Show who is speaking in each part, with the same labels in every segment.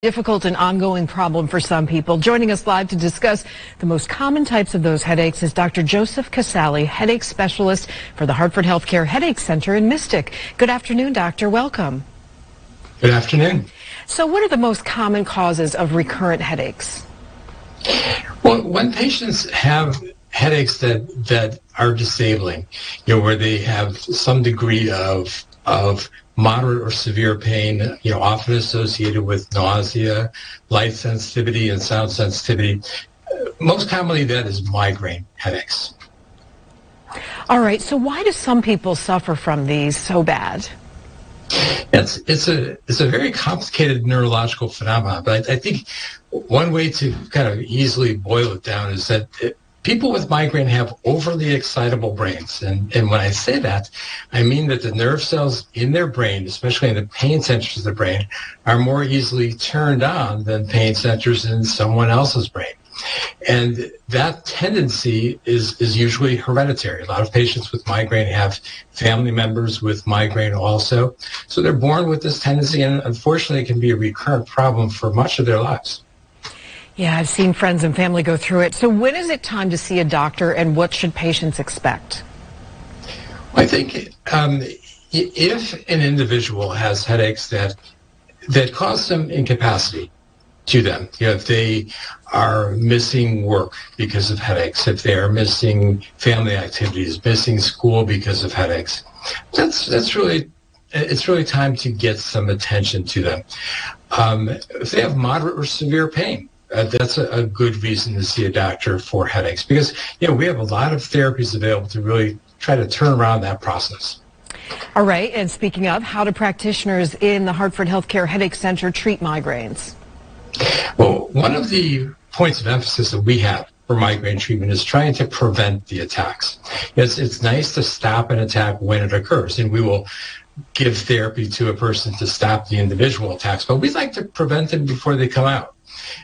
Speaker 1: Difficult and ongoing problem for some people. Joining us live to discuss the most common types of those headaches is Dr. Joseph Casaly, headache specialist for the Hartford Healthcare Headache Center in Mystic. Good afternoon, doctor. Welcome.
Speaker 2: Good afternoon.
Speaker 1: So what are the most common causes of recurrent headaches?
Speaker 2: Well, when patients have headaches that are disabling, where they have some degree of moderate or severe pain, often associated with nausea, light sensitivity, and sound sensitivity. Most commonly, that is migraine headaches.
Speaker 1: All right. So why do some people suffer from these so bad?
Speaker 2: It's a very complicated neurological phenomenon, but I think one way to kind of easily boil it down is that people with migraine have overly excitable brains. And when I say that, I mean that the nerve cells in their brain, especially in the pain centers of the brain, are more easily turned on than pain centers in someone else's brain. And that tendency is usually hereditary. A lot of patients with migraine have family members with migraine also. So they're born with this tendency, and unfortunately it can be a recurrent problem for much of their lives.
Speaker 1: Yeah, I've seen friends and family go through it. So when is it time to see a doctor, and what should patients expect?
Speaker 2: I think if an individual has headaches that cause some incapacity to them, if they are missing work because of headaches, if they are missing family activities, missing school because of headaches, it's really time to get some attention to them. If they have moderate or severe pain, that's a good reason to see a doctor for headaches, because we have a lot of therapies available to really try to turn around that process.
Speaker 1: All right, and speaking of, how do practitioners in the Hartford Healthcare Headache Center treat migraines?
Speaker 2: Well, one of the points of emphasis that we have for migraine treatment is trying to prevent the attacks. It's nice to stop an attack when it occurs, and we will give therapy to a person to stop the individual attacks, but we'd like to prevent them before they come out.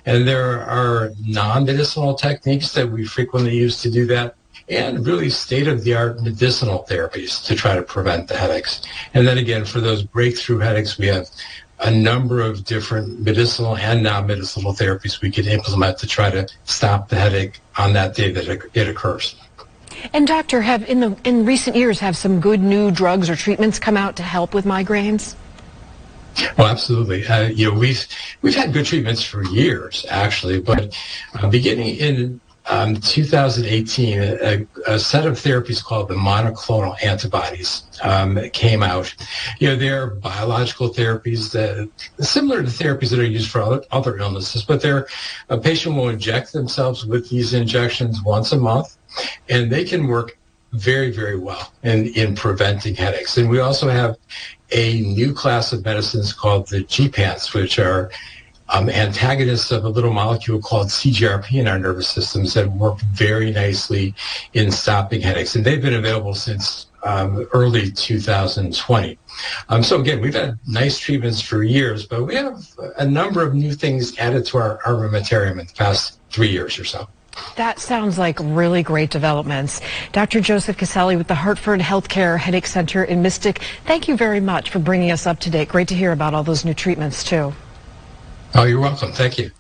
Speaker 2: And there are non-medicinal techniques that we frequently use to do that, and really state-of-the-art medicinal therapies to try to prevent the headaches. And then again, for those breakthrough headaches, we have a number of different medicinal and non-medicinal therapies we can implement to try to stop the headache on that day that it occurs.
Speaker 1: And doctor, in recent years, have some good new drugs or treatments come out to help with migraines?
Speaker 2: Oh, absolutely. We've had good treatments for years, actually, but beginning in 2018, a set of therapies called the monoclonal antibodies came out. They're biological therapies that similar to therapies that are used for other illnesses, but a patient will inject themselves with these injections once a month, and they can work very, very well in preventing headaches. And we also have a new class of medicines called the GPANs, which are antagonists of a little molecule called CGRP in our nervous systems that work very nicely in stopping headaches. And they've been available since early 2020. So again, we've had nice treatments for years, but we have a number of new things added to our armamentarium in the past 3 years or so.
Speaker 1: That sounds like really great developments. Dr. Joseph Casaly with the Hartford Healthcare Headache Center in Mystic, thank you very much for bringing us up to date. Great to hear about all those new treatments, too.
Speaker 2: Oh, you're welcome. Thank you.